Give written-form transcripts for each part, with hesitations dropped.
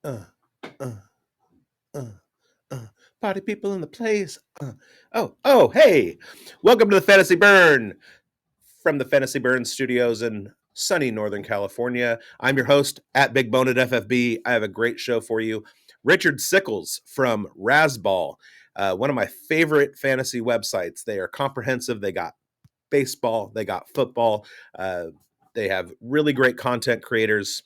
Uh, uh, uh, uh. Party people in the place. Hey! Welcome to the Fantasy Burn from the Fantasy Burn Studios in sunny Northern California. I'm your host at Big Boned FFB. I have a great show for you. Richard Sickels from Razzball, one of my favorite fantasy websites. They are comprehensive. They got baseball, they got football. They have really great content creators.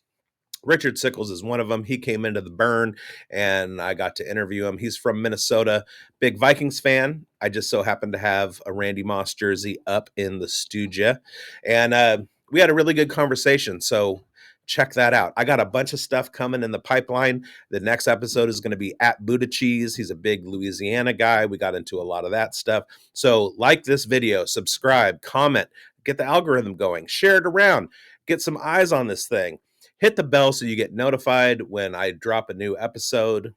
Richard Sickels is one of them. He came into the burn and I got to interview him. He's from Minnesota, big Vikings fan. I just so happened to have a Randy Moss jersey up in the studio. And we had a really good conversation. So check that out. I got a bunch of stuff coming in the pipeline. The next episode is going to be at Buddha Cheese. He's a big Louisiana guy. We got into a lot of that stuff. So like this video, subscribe, comment, get the algorithm going, share it around, get some eyes on this thing. Hit the bell so you get notified when I drop a new episode.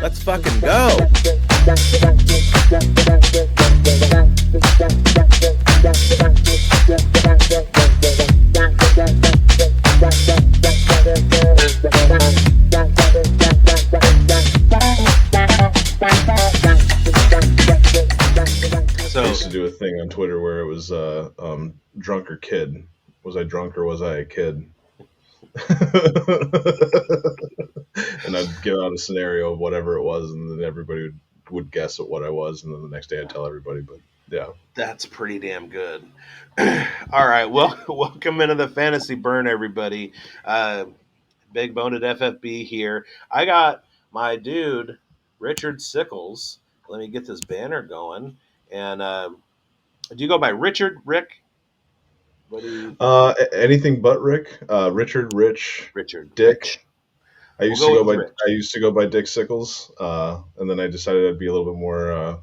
Let's fucking go. I used to do a thing on Twitter where it was drunk or kid. Was I drunk or was I a kid? And I'd give out a scenario of whatever it was, and then everybody would guess at what I was, and then the next day I'd tell everybody. But yeah, that's pretty damn good. All right, well, welcome into the Fantasy Burn, everybody. Big Boned FFB here. I got my dude Richard Sickels. Let me get this banner going. And do you go by Richard, Rick? What do you? Anything but Rick. Richard, Rich, Dick. Rich. I used to go by Dick Sickels, and then I decided I'd be a little bit more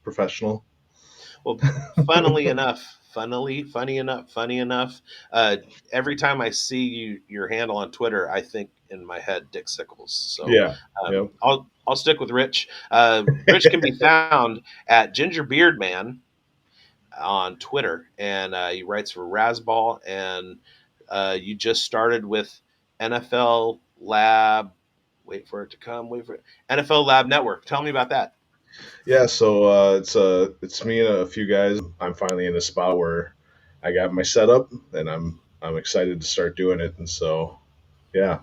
professional. Well, funny enough, every time I see your handle on Twitter, I think in my head Dick Sickels. So yeah, yep. I'll stick with Rich. Rich can be found at Ginger Beard Man on Twitter, and he writes for Razzball, and you just started with NFL Lab. Wait for it to come. NFL Lab Network. Tell me about that. Yeah, so it's me and a few guys. I'm finally in a spot where I got my setup, and I'm excited to start doing it. And so, yeah,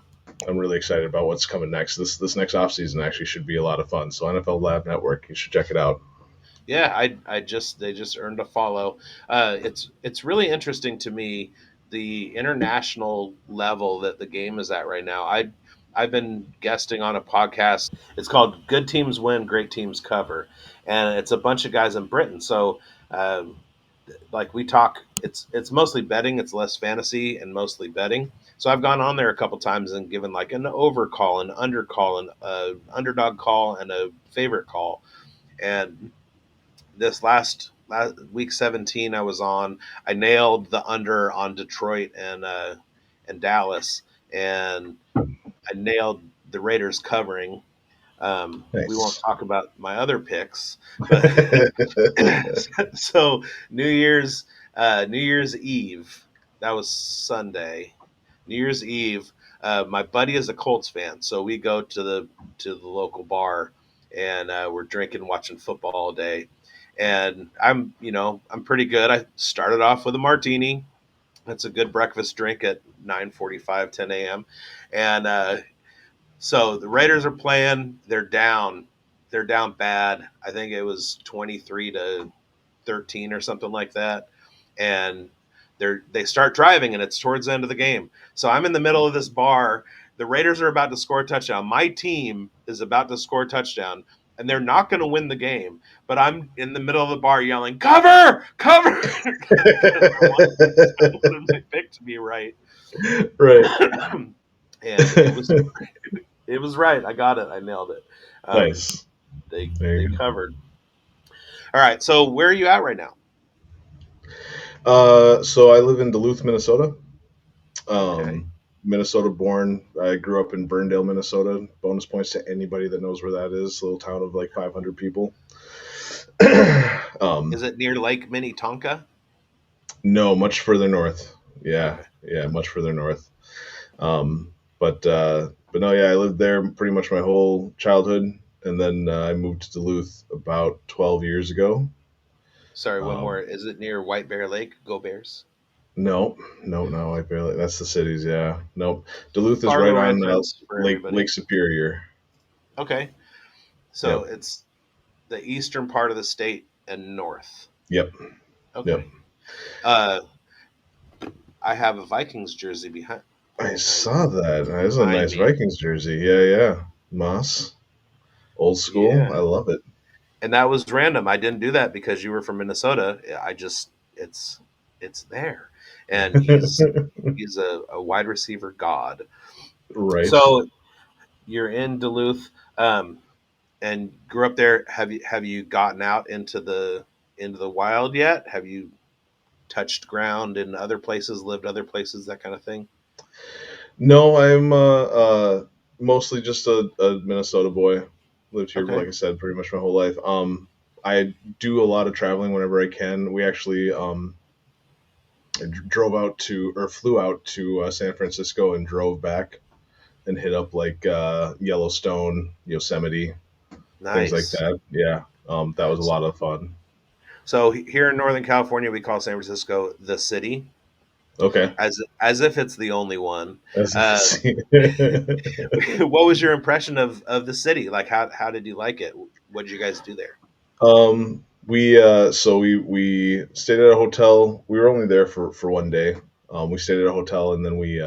I'm really excited about what's coming next. This next off season actually should be a lot of fun. So NFL Lab Network, you should check it out. Yeah, they just earned a follow. It's really interesting to me the international level that the game is at right now. I've been guesting on a podcast. It's called Good Teams Win, Great Teams Cover, and it's a bunch of guys in Britain. So, like we talk, it's mostly betting. It's less fantasy and mostly betting. So I've gone on there a couple times and given like an over call, an under call, an underdog call, and a favorite call, and this last week 17 I was on, I nailed the under on Detroit and Dallas, and I nailed the Raiders covering. Nice. We won't talk about my other picks, but so New Year's Eve, that was Sunday. New Year's Eve, my buddy is a Colts fan, so we go to the local bar, and we're drinking, watching football all day. And I'm pretty good. I started off with a martini. That's a good breakfast drink at 9:45, 10 a.m. And so the Raiders are playing. They're down. They're down bad. I think it was 23-13 or something like that. And they start driving, and it's towards the end of the game. So I'm in the middle of this bar. The Raiders are about to score a touchdown. My team is about to score a touchdown, and they're not going to win the game. But I'm in the middle of the bar yelling, "Cover! Cover!" I wanted my pick to be right. Right. And it was right. I got it. I nailed it. Nice. They covered. All right. So where are you at right now? So I live in Duluth, Minnesota. Okay. Minnesota born. I grew up in Burndale, Minnesota. Bonus points to anybody that knows where that is. A little town of like 500 people. Is it near Lake Minnetonka? No, much further north. Yeah, Okay. yeah, much further north. But no, yeah, I lived there pretty much my whole childhood, and then I moved to Duluth about 12 years ago. Sorry, one more. Um, Is it near White Bear Lake? Go Bears. no, no, I barely. That's the cities. Yeah, nope. Duluth is right Fargo on entrance for Lake everybody. Superior. Okay. So Yep, it's the eastern part of the state and north. yep, yep. Okay. Uh, I have a Vikings jersey I behind saw that. That is a behind nice me. Vikings jersey. Yeah, yeah. Moss, old school. I Yeah. love it. And that was random. I didn't do that because you were from Minnesota. I just it's there. And he's a wide receiver god. Right. So you're in Duluth, and grew up there. Have you gotten out into the wild yet? Have you touched ground in other places, lived other places, that kind of thing? No, I'm mostly just a Minnesota boy. Lived here, Okay. like I said, pretty much my whole life. I do a lot of traveling whenever I can. We actually drove out to or flew out to San Francisco and drove back and hit up like Yellowstone, Yosemite, things like Nice. that. Yeah, that was a lot of fun. So here in Northern California, we call San Francisco the city, Okay. as if it's the only one. As if Uh, it's what was your impression of the city? Like, how did you like it? What did you guys do there? we stayed at a hotel. We were only there for one day. We stayed at a hotel and then we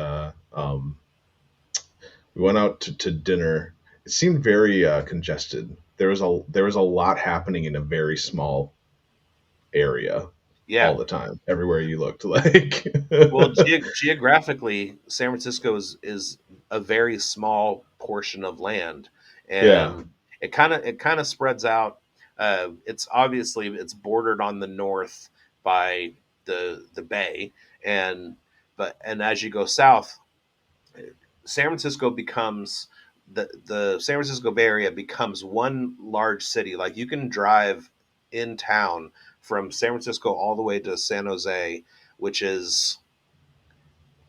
went out to dinner. It seemed very congested. There was a lot happening in a very small area Yeah. all the time. Everywhere you looked, like Well, geographically, San Francisco is a very small portion of land, yeah, and it kind of spreads out. It's obviously it's bordered on the north by the bay, and and as you go south, San Francisco becomes the San Francisco Bay Area becomes one large city. Like you can drive in town from San Francisco all the way to San Jose, which is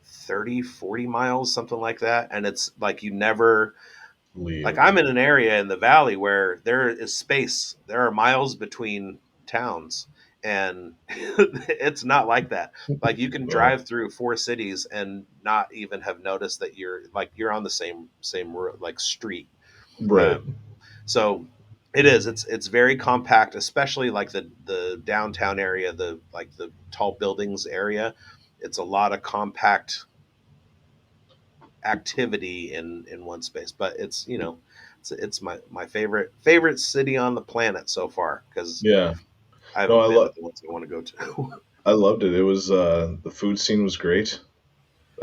30-40 miles, something like that. And it's like you never, like leave I'm in an area in the valley where there is space. There are miles between towns, and it's not like that. Like you can no drive through four cities and not even have noticed that you're on the same like street. right. Um, so it is. It's very compact, especially like the downtown area, the like the tall buildings area. It's a lot of compact activity in one space. But it's my favorite city on the planet so far because Yeah. I No, haven't been to the ones I want to go to. I loved it. It was the food scene was great.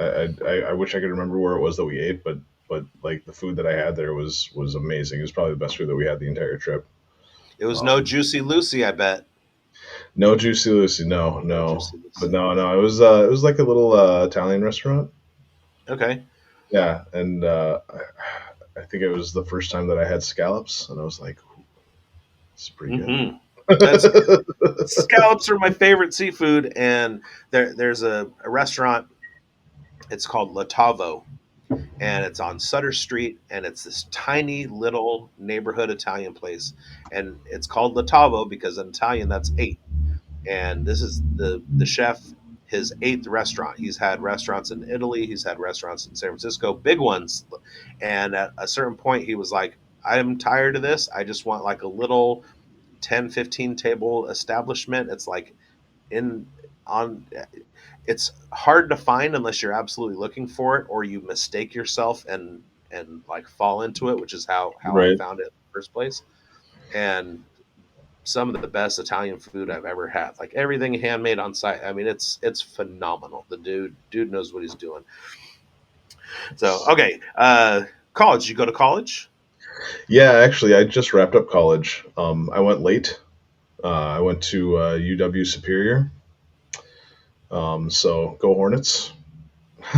I wish I could remember where it was that we ate, but like the food that I had there was amazing. It was probably the best food that we had the entire trip. It was no Um, Juicy Lucy, I bet. no Juicy Lucy, no, No no. Juicy But Lucy. no, no, it was like a little Italian restaurant. Okay. Yeah, and I think it was the first time that I had scallops, and I was like, "It's pretty good." Mm-hmm. That's Scallops are my favorite seafood, and there's a restaurant. It's called Latavo, and it's on Sutter Street, and it's this tiny little neighborhood Italian place, and it's called Latavo because in Italian that's eight. And this is the chef his eighth restaurant. He's had restaurants in Italy, he's had restaurants in San Francisco, big ones. And at a certain point, he was like, "I'm tired of this. I just want like a little 10-15 table establishment." It's like in on it's hard to find unless you're absolutely looking for it or you mistake yourself and like fall into it, which is how I Right. found it in the first place. And some of the best Italian food I've ever had. Like everything handmade on site. I mean, it's phenomenal. The dude knows what he's doing. So okay, college. You go to college? Yeah, actually, I just wrapped up college. I went late. I went to UW Superior. So go Hornets.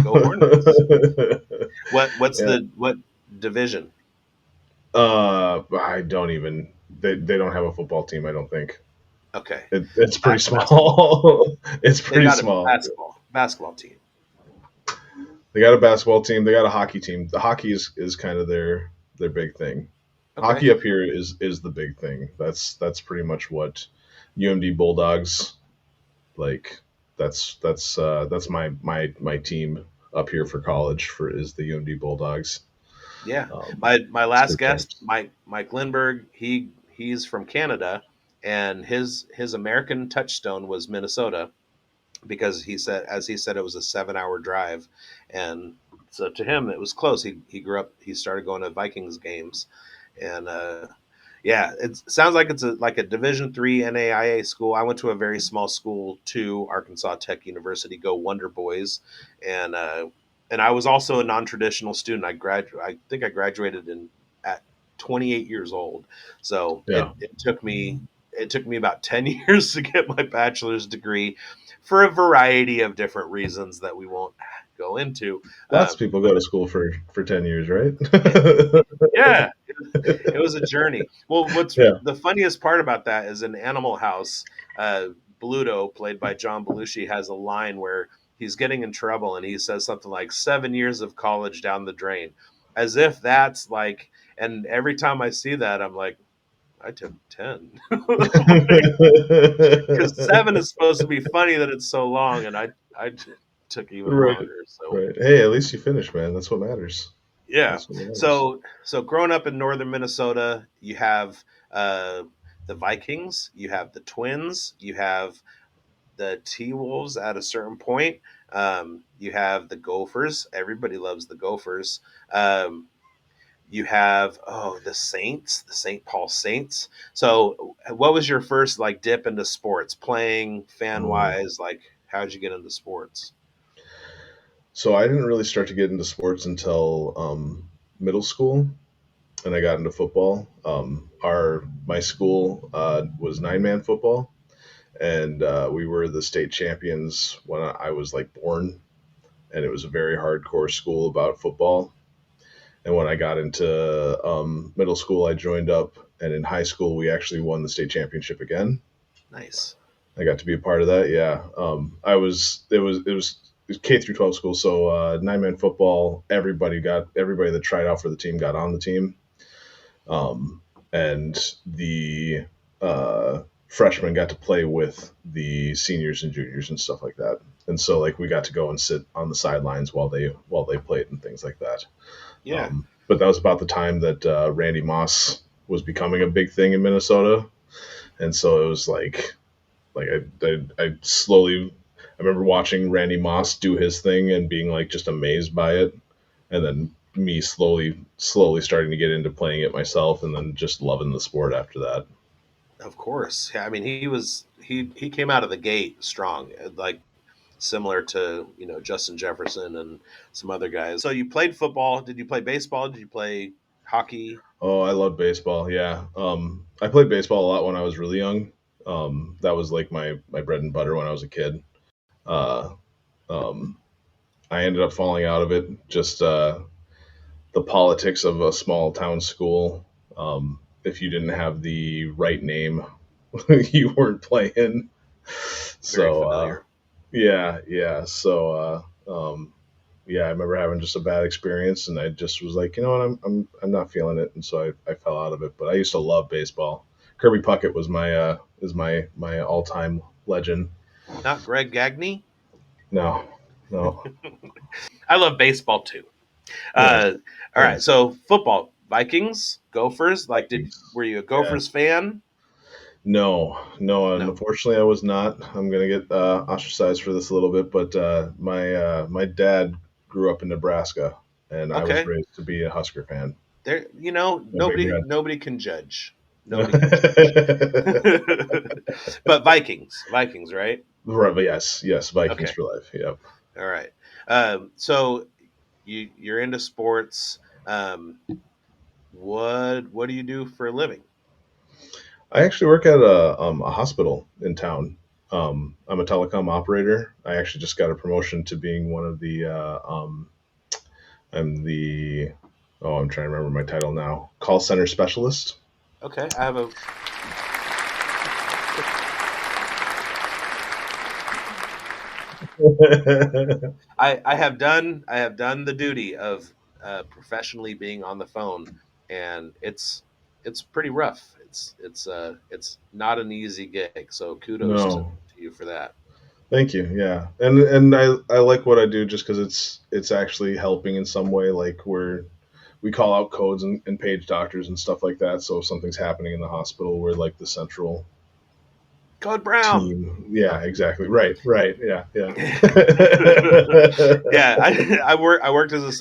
Go Hornets. What's Yeah. what division? I don't even. They don't have a football team. I don't think Okay, it's pretty basketball. small. It's They pretty got a small. basketball team. They got a basketball team. They got a hockey team. The hockey is kind of their big thing. Okay. Hockey up here is the big thing. That's pretty much what UMD Bulldogs like. That's my team up here for college for is the UMD Bulldogs. Yeah. Um, My last State guest, champs. Mike Lindberg, he's from Canada, and his American touchstone was Minnesota because he said, as he said, it was a 7 hour drive, and so to him it was close. He grew up. He started going to Vikings games, and yeah, it sounds like it's like a Division III NAIA school. I went to a very small school too, Arkansas Tech University. Go Wonder Boys, and uh, and I was also a non traditional student. I think I graduated in at 28 years old. So Yeah, it took me about 10 years to get my bachelor's degree for a variety of different reasons that we won't go into. lots of people But go to school for 10 years, right? it, yeah, it was a journey. Well, what's Yeah. the funniest part about that is in Animal House, uh, Bluto, played by John Belushi, has a line where he's getting in trouble and he says something like 7 years of college down the drain, as if that's like. And every time I see that, I'm like, I took 10 because seven is supposed to be funny that it's so long, and I took even Right, longer. So right. Hey, at least you finished, man. That's what matters. yeah. That's what matters. So growing up in northern Minnesota, you have uh, the Vikings, you have the Twins, you have the T Wolves at a certain point. You have the Gophers. Everybody loves the Gophers. Um, you have the Saints, the St. Paul Saints. So, what was your first like dip into sports, playing fan Oh. wise? Like, how'd you get into sports? So I didn't really start to get into sports until middle school, and I got into football. Our my school was 9-man football, and we were the state champions when I was like born, and it was a very hardcore school about football. And when I got into middle school, I joined up, and in high school, we actually won the state championship again. Nice. I got to be a part of that. Yeah, I was. It was K through 12 school, so 9-man football. Everybody that tried out for the team got on the team, um, and the freshmen got to play with the seniors and juniors and stuff like that. And so like we got to go and sit on the sidelines while they played and things like that. Yeah. But that was about the time that Randy Moss was becoming a big thing in Minnesota, and so it was like I slowly I remember watching Randy Moss do his thing and being like just amazed by it, and then me slowly starting to get into playing it myself, and then just loving the sport after that. Of course. Yeah, I mean, he came out of the gate strong, like similar to Justin Jefferson and some other guys. So you played football. Did you play baseball? Did you play hockey? Oh, I love baseball. Yeah, I played baseball a lot when I was really young. That was like my bread and butter when I was a kid. Uh, um, I ended up falling out of it. Just the politics of a small town school. If you didn't have the right name, you weren't playing. Very So familiar. yeah, yeah. So yeah, I remember having just a bad experience, and I just was like, you know what, I'm not feeling it, and so I fell out of it. But I used to love baseball. Kirby Puckett was my all time legend. Not Greg Gagne. No, no, I love baseball too. nice, Uh, all right, nice. so football, Vikings, Gophers. Like, did Vikings. were you a Yeah. Gophers fan? No, no. No. Unfortunately, I was not. I'm gonna get ostracized for this a little bit, but my dad grew up in Nebraska, and I was Okay. raised to be a Husker fan. There, My big red. nobody can judge. Nobody can judge. But Vikings, right? Right, but yes, yes, Vikings Okay. for life. Yep. All right. So you're into sports. Um, what do you do for a living? I actually work at a hospital in town. I'm a telecom operator. I actually just got a promotion to being one of the. I'm the. Oh, I'm trying to remember my title now. Call center specialist. Okay, I have a I have done the duty of professionally being on the phone, and it's pretty rough. It's not an easy gig. So kudos No, to you for that. thank you. Yeah, and I like what I do just because it's actually helping in some way. Like we call out codes and page doctors and stuff like that. So if something's happening in the hospital, we're like the central Code Brown. team. Yeah, exactly. Right. Right. Yeah. Yeah. Yeah, I worked as a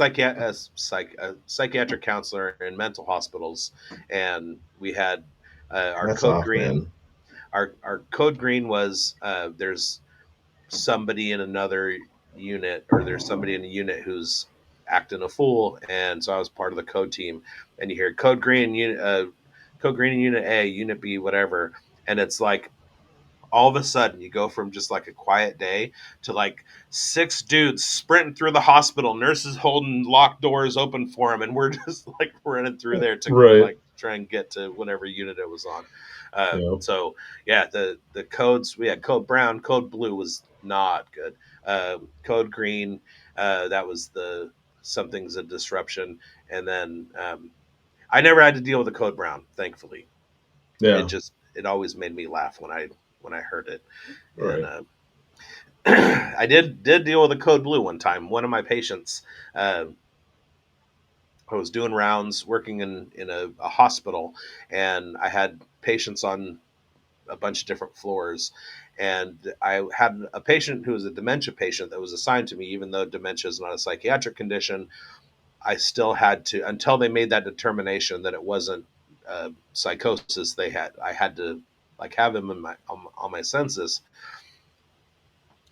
psychiatric counselor in mental hospitals, and we had our That's code off, green. man. Our code green was there's somebody in another unit, or there's somebody in a unit who's acting a fool, and so I was part of the code team. And you hear code green in unit A, unit B, whatever, and it's like all of a sudden you go from just like a quiet day to like six dudes sprinting through the hospital, nurses holding locked doors open for them, and we're just like running through there to Right. like try and get to whatever unit it was on. Yep. So yeah, the codes, we had code brown, code blue was not good. Code green, that was the something's a disruption, and then I never had to deal with the code brown, thankfully. Yeah. It always made me laugh when I heard it. And Right. I did deal with a code blue one time. One of my patients, uh, I was doing rounds working in a hospital, and I had patients on a bunch of different floors. And I had a patient who was a dementia patient that was assigned to me, even though dementia is not a psychiatric condition. I still had to, until they made that determination that it wasn't psychosis. I had to like have him in on my census.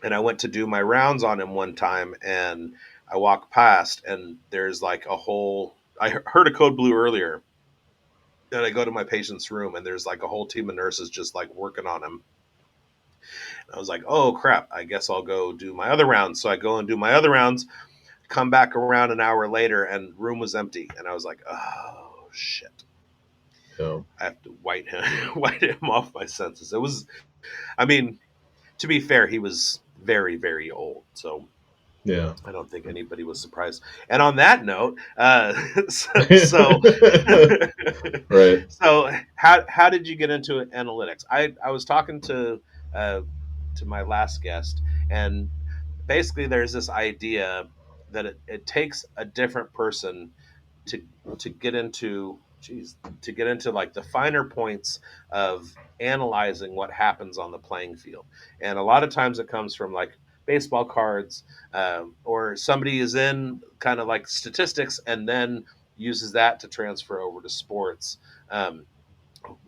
And I went to do my rounds on him one time, and I walked past, and there's like a whole. I heard a code blue earlier, and I go to my patient's room, and there's like a whole team of nurses just like working on him. And I was like, oh crap! I guess I'll go do my other rounds. So I go and do my other rounds. Come back around an hour later, and room was empty, and I was like, oh shit! Yeah. I have to white him, white him off my senses. It was, I mean, to be fair, he was very, very old, so Yeah. I don't think anybody was surprised. And on that note, so Right. so how did you get into analytics? I was talking uh, to my last guest, and basically there's this idea that it takes a different person to get into to get into like the finer points of analyzing what happens on the playing field. And a lot of times it comes from like baseball cards, or somebody is in kind of like statistics and then uses that to transfer over to sports. um,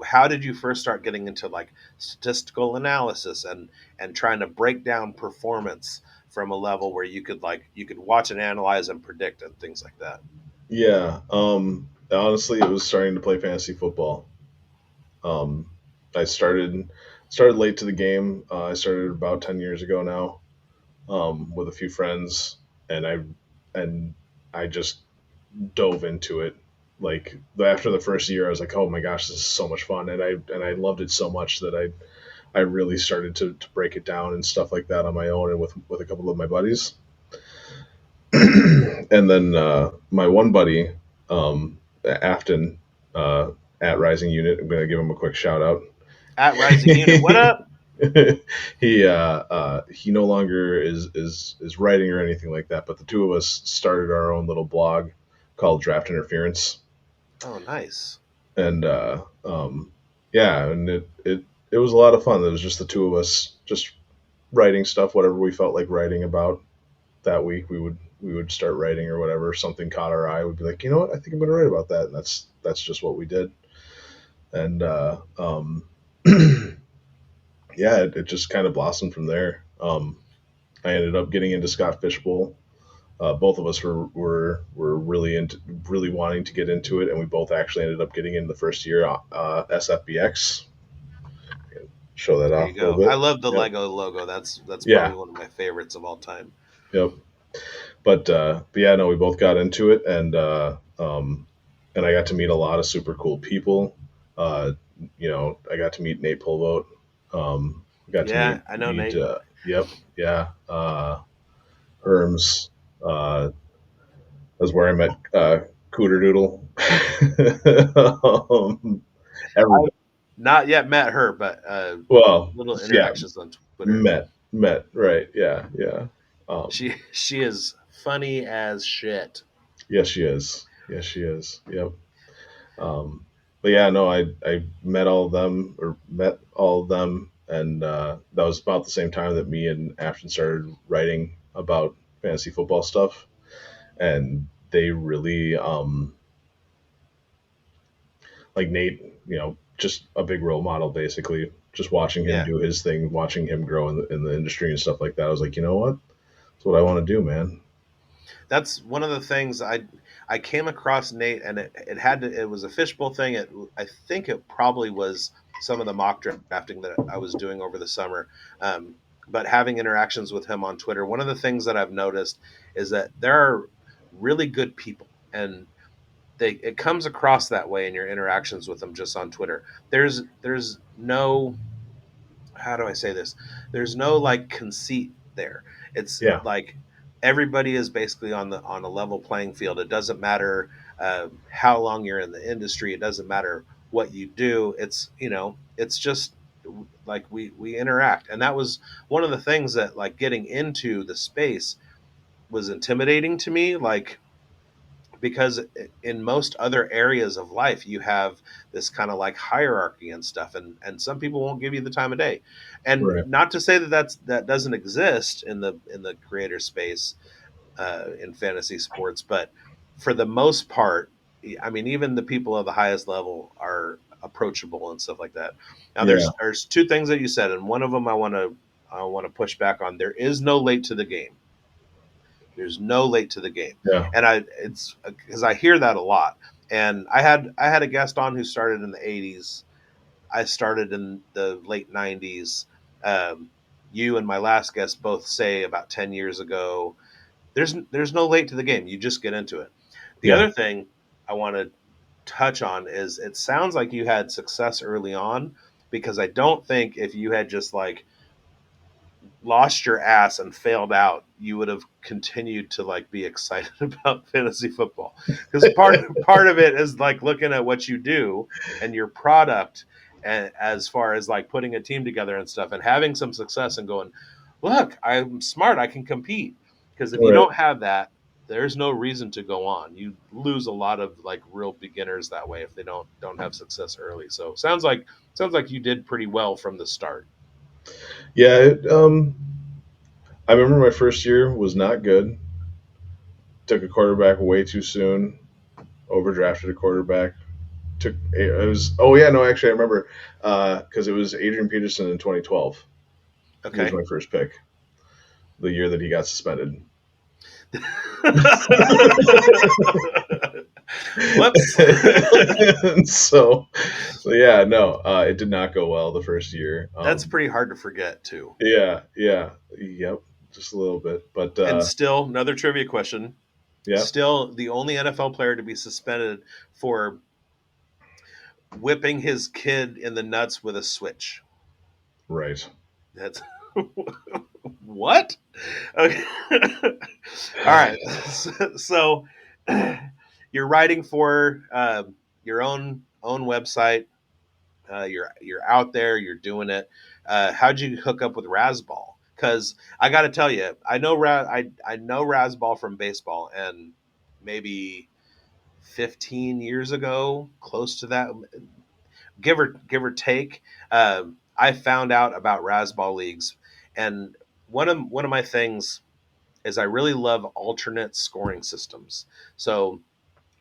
how did you first start getting into like statistical analysis and trying to break down performance from a level where you could watch and analyze and predict and things like that? Yeah. Honestly, it was starting to play fantasy football. Um, I started late to the game. I started about 10 years ago now, with a few friends, and and I just dove into it. Like after the first year, I was like, "Oh my gosh, this is so much fun!" And I loved it so much that I really started to break it down and stuff like that on my own and with a couple of my buddies. And then my one buddy, Afton, uh, at Rising Unit, I'm gonna give him a quick shout out. At Rising Unit, what up? He no longer is writing or anything like that, but the two of us started our own little blog called Draft Interference, Oh, nice. and yeah, and it was a lot of fun. It was just the two of us just writing stuff, whatever we felt like writing about that week. We would start writing or whatever. If something caught our eye, we'd be like, you know what, I think I'm going to write about that, and that's just what we did. And yeah, it just kind of blossomed from there. I ended up getting into Scott Fishbowl. Both of us were really into really wanting to get into it, and we both actually ended up getting in the first year. SFBX. Show that There you off a little go. I bit. love the Yep. Lego logo. That's Yeah. probably one of my favorites of all time. Yep. But yeah, no, we both got into it, and I got to meet a lot of super cool people. Uh, I got to meet Nate Polvote. Got to Yeah, I know meet Nate. Yep. Yeah. Herms. That's where I met Cooter Doodle. I've Everybody. not yet met her, but Well, little yeah, interactions on Twitter. met. Right. Yeah. Yeah. She is funny as shit. Yes, she is. Yes, she is. Yep. But yeah, no, I met all of them or met all of them, and that was about the same time that me and Ashton started writing about fantasy football stuff, and they really like Nate, just a big role model basically. Just watching him Yeah, do his thing, watching him grow in the industry and stuff like that. I was like, you know what? That's what I want to do, man. that's one of the things I came across Nate, and it was a fishbowl thing. I think it probably was some of the mock drafting that I was doing over the summer. Um, but having interactions with him on Twitter, one of the things that I've noticed is that there are really good people, and it comes across that way in your interactions with them just on Twitter. There's no, how do I say this? There's no like conceit there. It's Yeah, like everybody is basically on a level playing field. It doesn't matter how long you're in the industry. It doesn't matter what you do. It's just like we interact, and that was one of the things that like getting into the space was intimidating to me. Like because in most other areas of life you have this kind of like hierarchy and stuff, and some people won't give you the time of day, and right. not to say that that doesn't exist in the creator space in fantasy sports, but for the most part, I mean, even the people of the highest level are approachable and stuff like that. Now Yeah, there's two things that you said, and one of them I want to push back on. There is no late to the game. There's no late to the game, yeah, and it's because I hear that a lot. And I had a guest on who started in the '80s. I started in the late '90s. You and my last guest both say about 10 years ago. There's no late to the game. You just get into it. The yeah. other thing I want to touch on is it sounds like you had success early on, because I don't think if you had just like lost your ass and failed out, you would have continued to like be excited about fantasy football. Because part of it is like looking at what you do and your product, and as far as like putting a team together and stuff and having some success and going, look, I'm smart, I can compete. Because if you Right. don't have that, there's no reason to go on. You lose a lot of like real beginners that way if they don't have success early. So sounds like you did pretty well from the start. Yeah. I remember my first year was not good. Took a quarterback way too soon. Overdrafted a quarterback. It was, oh yeah, no, actually I remember because it was Adrian Peterson in 2012. He was Okay. my first pick, the year that he got suspended. Whoops. And so yeah, no, it did not go well the first year. That's pretty hard to forget too. Yeah, yep, just a little bit, but And still, another trivia question. yeah, Still, the only NFL player to be suspended for whipping his kid in the nuts with a switch. right, That's what? Okay. All right. So, you're writing for your own website. You're out there. You're doing it. How'd you hook up with Razzball? Because I got to tell you, I know Razzball from baseball, and maybe 15 years ago, close to that, give or take. I found out about Razzball leagues, and one of my things is I really love alternate scoring systems. So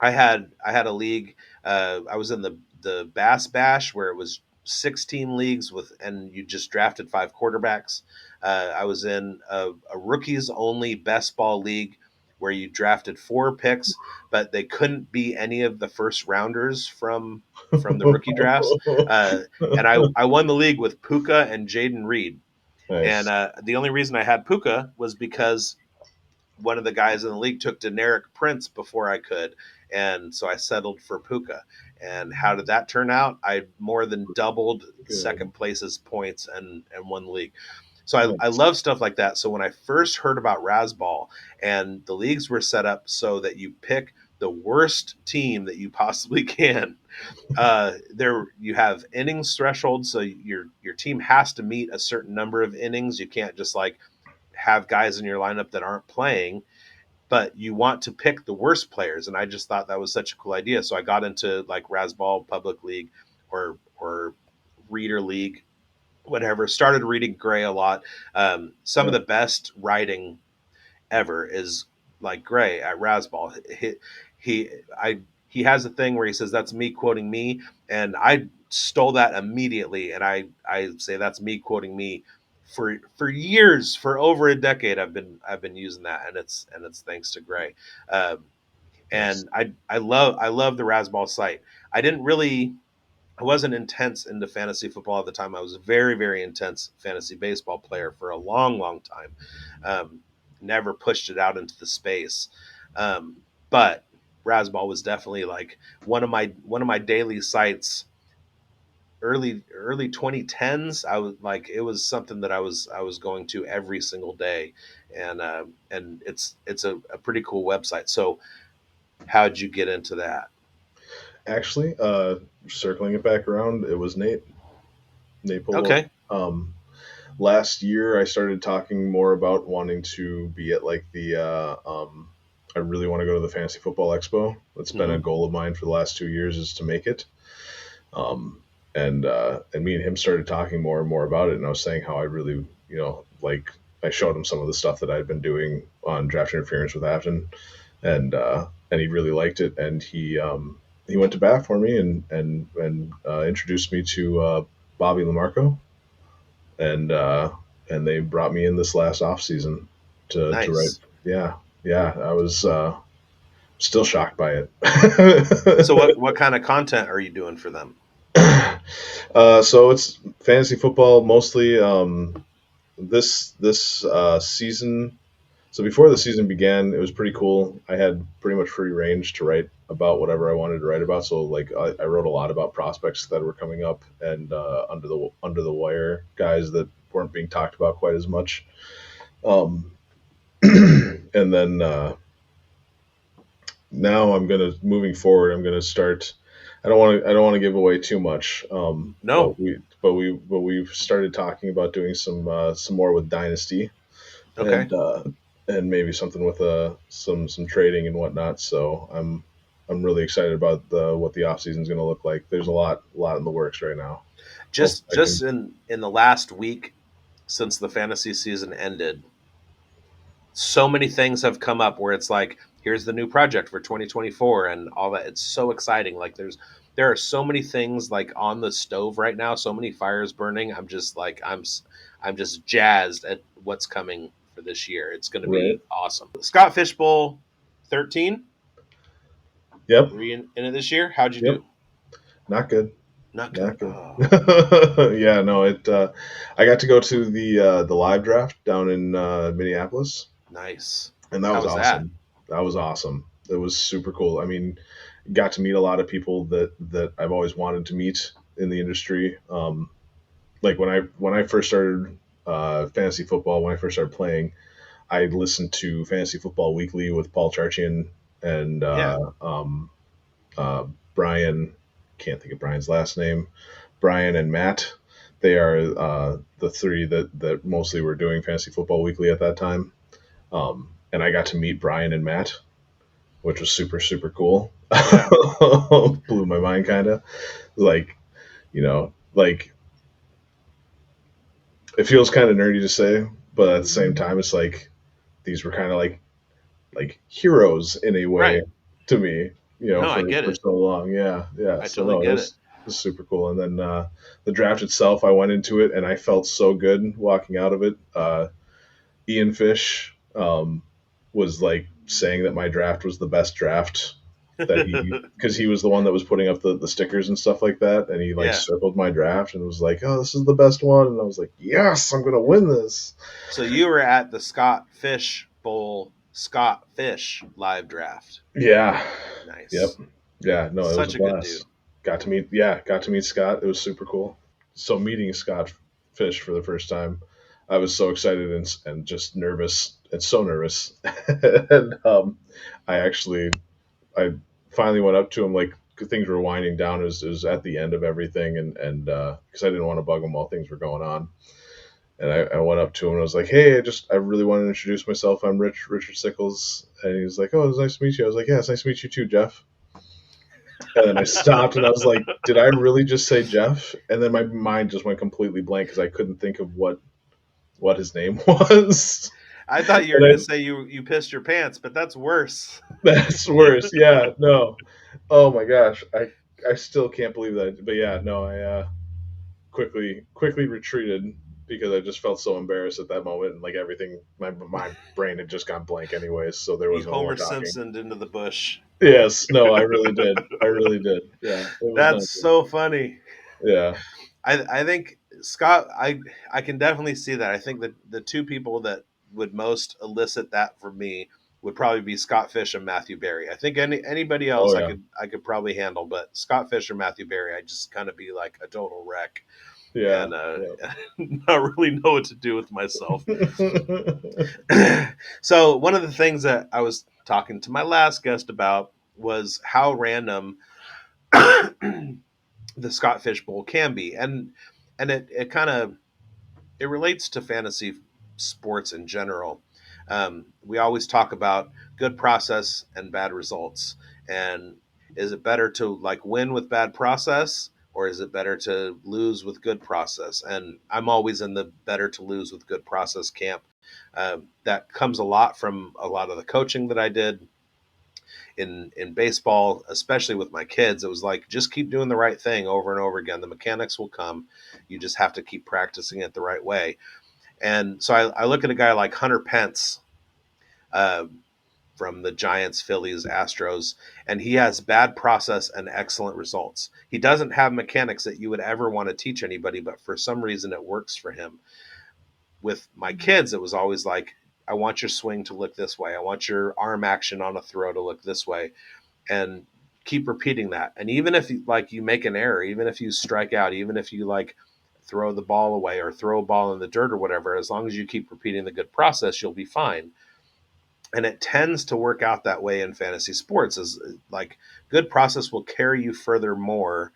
I had a league. I was in the Bass Bash where it was 16 leagues with, and you just drafted five quarterbacks. I was in a rookies only best ball league where you drafted four picks, but they couldn't be any of the first rounders from the rookie drafts. And I won the league with Puka and Jaden Reed. And nice, the only reason I had Puka was because one of the guys in the league took Deneric Prince before I could, and so I settled for Puka. And how did that turn out? I more than doubled good, second place's points and won the league. So I Nice. love stuff like that. So when I first heard about Razzball and the leagues were set up so that you pick the worst team that you possibly can, there you have innings threshold, so your team has to meet a certain number of innings. You can't just like have guys in your lineup that aren't playing, but you want to pick the worst players. And I just thought that was such a cool idea. So I got into like Razzball Public League or Reader League, whatever. Started reading Gray a lot. Some of Yeah. the best writing ever is like Gray at Razzball. He I he has a thing where he says that's me quoting me, and I stole that immediately, and I say that's me quoting me for years, for over a decade. I've been using that, and it's thanks to Gray. Um, Nice. and I love the Razzball site. I didn't really I wasn't intense into fantasy football at the time. I was a very, very intense fantasy baseball player for a long, long time. Um, Never pushed it out into the space, but Razzball was definitely like one of my daily sites. Early 2010s, I was like it was something that I was going to every single day, and it's a pretty cool website. So how'd you get into that? Actually, circling it back around, it was Nate Polo. Okay. Um, Last year, I started talking more about wanting to be at like the. I really want to go to the Fantasy Football Expo. That's been a Hmm. goal of mine for the last 2 years, is to make it. Um, and me and him started talking more and more about it. And I was saying how I really, like I showed him some of the stuff that I'd been doing on draft interference with Afton, and he really liked it. And he went to bat for me and introduced me to Bobby Lamarco, and they brought me in this last off season to write. Nice. Yeah, yeah, I was still shocked by it. So what kind of content are you doing for them? So it's fantasy football mostly. This season. So before the season began, it was pretty cool. I had pretty much free range to write about whatever I wanted to write about. So like I wrote a lot about prospects that were coming up and under the wire guys that weren't being talked about quite as much. Um, and then now I'm gonna moving forward. I'm gonna start. I don't want to give away too much. No. But we've started talking about doing some more with Dynasty Okay. and and maybe something with some trading and whatnot. So I'm really excited about what the off season is going to look like. There's a lot in the works right now. Hope Just I just can. in the last week since the fantasy season ended, so many things have come up where it's like, here's the new project for 2024 and all that. It's so exciting. Like there are so many things like on the stove right now, so many fires burning. I'm just like I'm just jazzed at what's coming for this year. It's going to Right. be awesome. Scott Fishbowl 13. Yep. Were you in it this year? How'd you Yep. do? Not good. Not good. Not good. Oh, Yeah. No. It. I got to go to the live draft down in Minneapolis, nice. and that How was was that? awesome. That was awesome. It was super cool. I mean, got to meet a lot of people that I've always wanted to meet in the industry. Like when I first started fantasy football, when I first started playing, I listened to Fantasy Football Weekly with Paul Charchian and Yeah. uh, Brian. Can't think of Brian's last name. Brian and Matt. They are the three that mostly were doing Fantasy Football Weekly at that time. And I got to meet Brian and Matt, which was super super cool. Yeah. Blew my mind, kind of like like it feels kind of nerdy to say, but at the same time, it's like these were kind of like heroes in a way Right. to me, No, I for get it. so long. Yeah, yeah. I So totally no, get it. it was super cool. And then the draft itself, I went into it and I felt so good walking out of it. Ian Fish was like saying that my draft was the best draft that he because he was the one that was putting up the stickers and stuff like that, and he like Yeah. circled my draft and was like, "Oh, this is the best one," and I was like, "Yes, I'm gonna win this." So you were at the Scott Fish Bowl Scott Fish live draft. Yeah. Yep. Nice. Yeah. No, it was a Such a good dude. blast. Got to meet Scott. It was super cool. So meeting Scott Fish for the first time, I was so excited and just nervous and so nervous. And I actually I finally went up to him like things were winding down. It was at the end of everything, and because I didn't want to bug him while things were going on. And I went up to him and I was like, "Hey, I really want to introduce myself. I'm Richard Sickels." And he was like, "Oh, it's nice to meet you." I was like, "Yeah, it's nice to meet you too, Jeff." And then I stopped and I was like, "Did I really just say Jeff?" And then my mind just went completely blank because I couldn't think of what his name was. I thought you were And going to I, say you pissed your pants, but that's worse. that's worse. Yeah, no. Oh my gosh, I still can't believe that. But yeah, no, I quickly retreated because I just felt so embarrassed at that moment, and like everything, my brain had just gone blank anyways, so there You was no more Homer talking. Simpsoned into the bush. Yes, no, I really did. I really did. Yeah, it was not That's good. so funny. Yeah. I think Scott. I can definitely see that. I think that the two people that would most elicit that from me would probably be Scott Fish and Matthew Berry. I think anybody else Oh yeah. I could probably handle, but Scott Fish or Matthew Berry, I just kind of be like a total wreck Yeah. and Yeah. not really know what to do with myself. So one of the things that I was talking to my last guest about was how random the Scott Fish Bowl can be, and it kind of it relates to fantasy sports in general. We always talk about good process and bad results, and is it better to like win with bad process, or is it better to lose with good process? And I'm always in the better to lose with good process camp. That comes a lot from a lot of the coaching that I did in baseball, especially with my kids. It was like just keep doing the right thing over and over again. The mechanics will come. You just have to keep practicing it the right way. And so I look at a guy like Hunter Pence uh, from the Giants, Phillies, Astros, and he has bad process and excellent results. He doesn't have mechanics that you would ever want to teach anybody, but for some reason it works for him. With my kids, it was always like, I want your swing to look this way. I want your arm action on a throw to look this way. And keep repeating that. And even if you make an error, even if you strike out, even if you like throw the ball away or throw a ball in the dirt or whatever, as long as you keep repeating the good process, you'll be fine. And it tends to work out that way in fantasy sports. Is like good process will carry you further more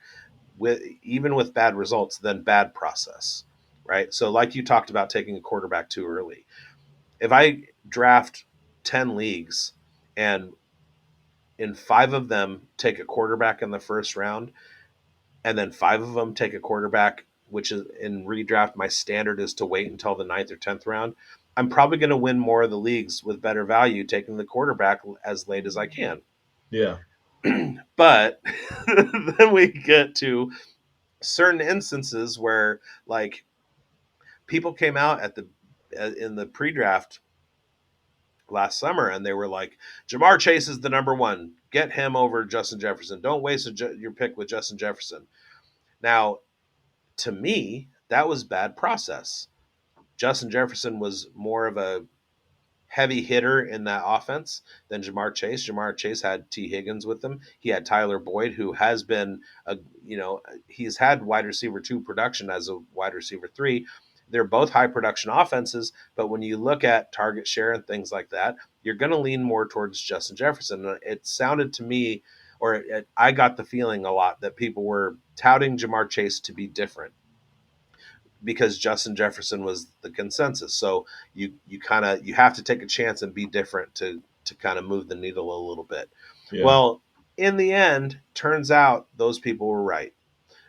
with even with bad results than bad process, right? So like you talked about taking a quarterback too early. If I draft 10 leagues and in 5 of them take a quarterback in the first round and then 5 of them take a quarterback, which is in redraft my standard is to wait until the ninth or 10th round, I'm probably going to win more of the leagues with better value taking the quarterback as late as I can. Yeah. But then we get to certain instances where like people came out at the in the pre-draft last summer and they were like, Jamar Chase is the number one, get him over Justin Jefferson, don't waste your pick with Justin Jefferson. Now to me that was bad process. Justin Jefferson was more of a heavy hitter in that offense than Jamar Chase. Jamar Chase had T. Higgins with him. He had Tyler Boyd, who has been a he's had wide receiver two production as a wide receiver three. They're both high production offenses, but when you look at target share and things like that, you're going to lean more towards Justin Jefferson. It sounded to me, I got the feeling a lot that people were touting Jamar Chase to be different because Justin Jefferson was the consensus. So you kind of you have to take a chance and be different to kind of move the needle a little bit. Yeah. Well, in the end, turns out those people were right.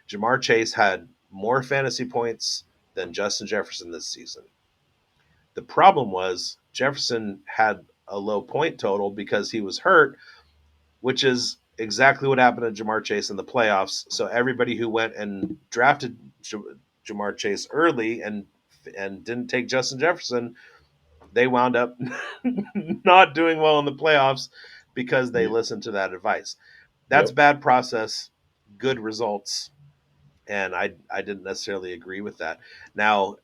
Jamar Chase had more fantasy points than Justin Jefferson this season. The problem was Jefferson had a low point total because he was hurt, which is exactly what happened to Jamar Chase in the playoffs. So everybody who went and drafted Jamar Chase early and didn't take Justin Jefferson, they wound up not doing well in the playoffs because they Yeah. listened to that advice. That's Yep. bad process, good results, and I didn't necessarily agree with that. Now,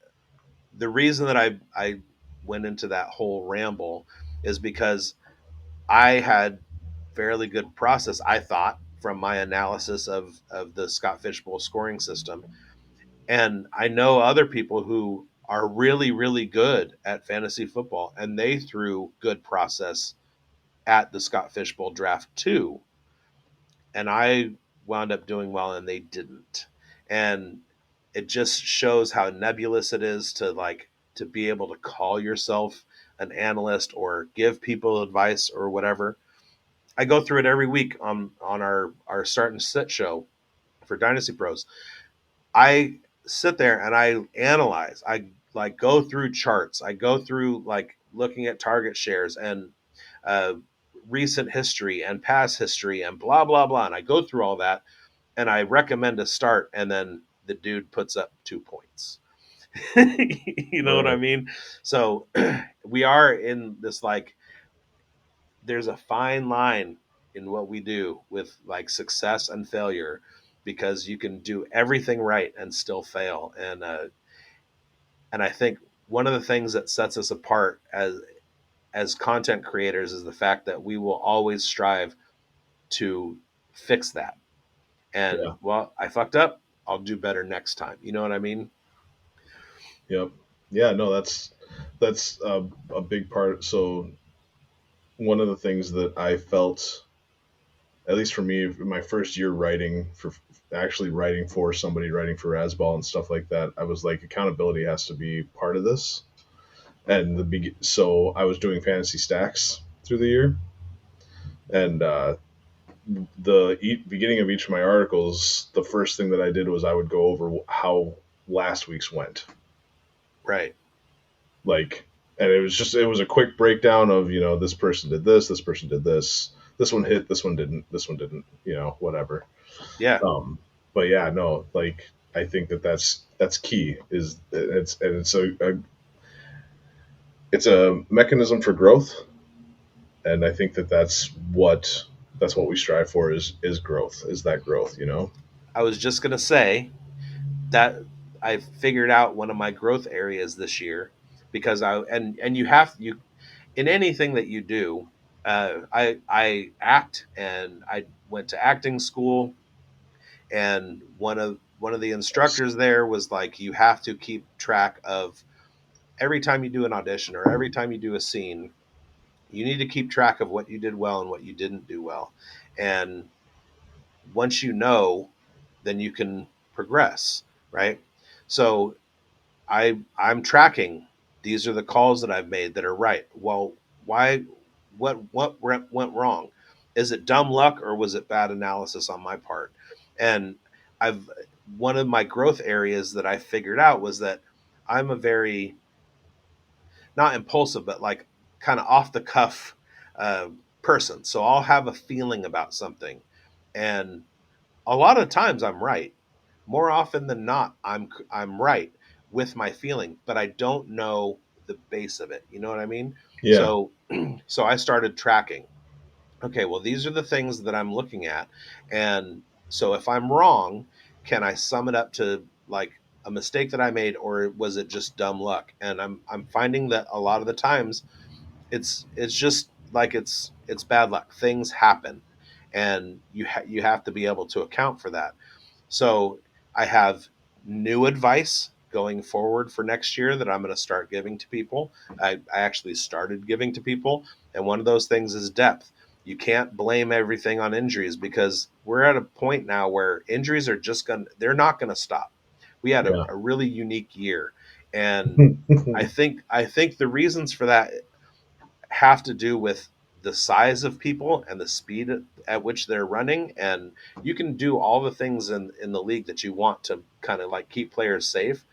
the reason that I went into that whole ramble is because I had fairly good process, I thought, from my analysis of the Scott Fishbowl scoring system. And I know other people who are really, really good at fantasy football, and they threw good process at the Scott Fishbowl draft too. And I wound up doing well, and they didn't. And it just shows how nebulous it is to to be able to call yourself an analyst or give people advice or whatever. I go through it every week on our start and sit show for Dynasty Pros. I sit there and I analyze. I go through charts. I go through looking at target shares and uh, recent history and past history and blah blah blah. And I go through all that and I recommend a start, and then the dude puts up 2 points. You know what I Right. mean? So we are in this there's a fine line in what we do with success and failure, because you can do everything right and still fail. And I think one of the things that sets us apart as content creators is the fact that we will always strive to fix that. And Yeah. well, I fucked up. I'll do better next time. You know what I mean? Yep. Yeah. No, that's a big part. So one of the things that I felt, at least for me, my first year writing for actually writing for somebody, writing for Razzball and stuff like that, I was like, accountability has to be part of this. And so I was doing fantasy stacks through the year, and beginning of each of my articles, the first thing that I did was I would go over how last week's went, Right. like, and it was a quick breakdown of, this person did this, this person did this one hit, this one didn't, whatever. Yeah. Um, but yeah, no, like, I think that's key. Is it's it's a mechanism for growth, and I think that's what we strive for, is growth, is that growth, I was just gonna say that I figured out one of my growth areas this year, because and you in anything that you do. I act, and I went to acting school, and one of the instructors there was like, you have to keep track of every time you do an audition or every time you do a scene. You need to keep track of what you did well and what you didn't do well. And once you know, then you can progress, right? So I'm tracking. These are the calls that I've made that are right. Well, why? Went wrong? Is it dumb luck, or was it bad analysis on my part? And I've one of my growth areas that I figured out was that I'm a very, not impulsive, but kind of off the cuff uh, person. So I'll have a feeling about something, and a lot of times I'm right. More often than not, I'm right with my feeling, but I don't know the base of it. You know what I mean? Yeah. So so I started tracking. Okay, well, these are the things that I'm looking at, and so if I'm wrong, can I sum it up to a mistake that I made, or was it just dumb luck? And I'm finding that a lot of the times it's just it's bad luck. Things happen, and you have to be able to account for that. So I have new advice going forward for next year that I'm going to start giving to people. I actually started giving to people, and one of those things is depth. You can't blame everything on injuries, because we're at a point now where injuries are just they're not going to stop. We had Yeah. a really unique year, and I think the reasons for that have to do with the size of people and the speed at which they're running. And you can do all the things in the league that you want to kind of keep players safe.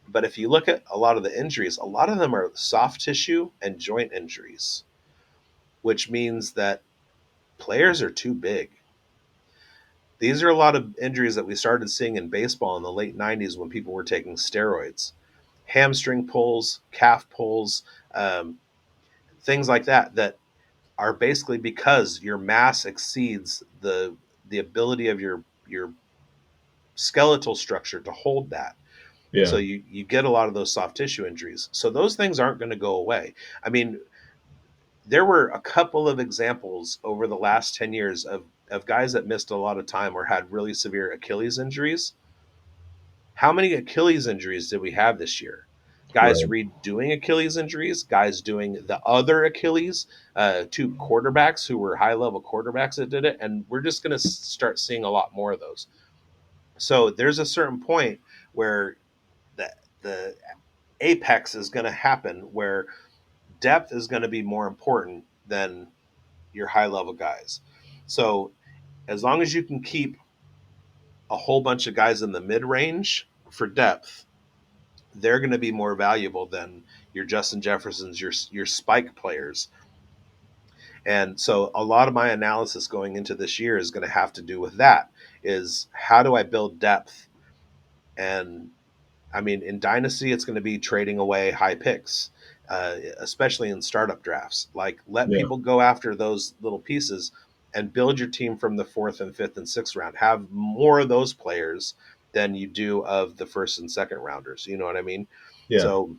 But if you look at a lot of the injuries, a lot of them are soft tissue and joint injuries, which means that players are too big. These are a lot of injuries that we started seeing in baseball in the late 90s when people were taking steroids. Hamstring pulls, calf pulls, um, things like that are basically because your mass exceeds the ability of your skeletal structure to hold that. So Yeah. you get a lot of those soft tissue injuries. So those things aren't going to go away. I mean, there were a couple of examples over the last 10 years of guys that missed a lot of time or had really severe Achilles injuries. How many Achilles injuries did we have this year? guys Right. redoing Achilles injuries, guys doing the other Achilles, two quarterbacks who were high level quarterbacks that did it. And we're just going to start seeing a lot more of those. So there's a certain point where the apex is going to happen where depth is going to be more important than your high level guys. So as long as you can keep a whole bunch of guys in the mid range for depth, they're going to be more valuable than your Justin Jeffersons, your spike players. And so a lot of my analysis going into this year is going to have to do with that. Is how do I build depth? And I mean, in Dynasty, it's going to be trading away high picks, especially in startup drafts. Like, let Yeah. people go after those little pieces and build your team from the fourth and fifth and sixth round. Have more of those players than you do of the first and second rounders. You know what I mean? Yeah. So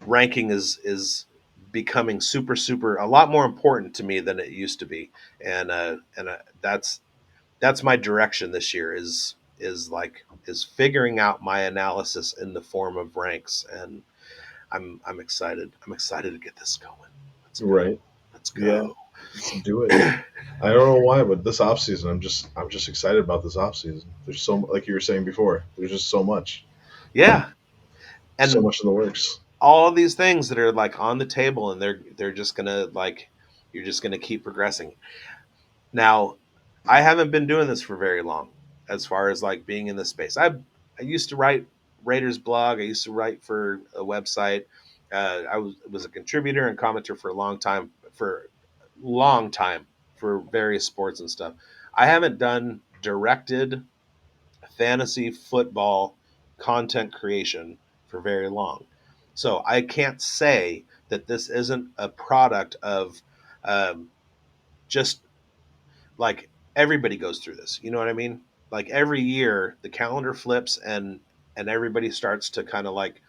ranking is becoming super a lot more important to me than it used to be, and that's my direction this year is figuring out my analysis in the form of ranks, and I'm excited. I'm excited to get this going. Let's go. Right. Let's Yeah. go. Let's do it. I don't know why, but this off season, I'm just excited about this off season. There's so like you were saying before. There's just Yeah, so and much in the works. all of these things that are like on the table, and they're just gonna like you're just gonna keep progressing. Now, I haven't been doing this for very long as far as like being in this space. I used to write Raiders blog. I used to write for a website. I was a contributor and commenter for a long time for various sports and stuff. I haven't done directed fantasy football content creation for very long. So I can't say that this isn't a product of um, just like everybody goes through this. You know what I mean? Like every year the calendar flips and everybody starts to kind of like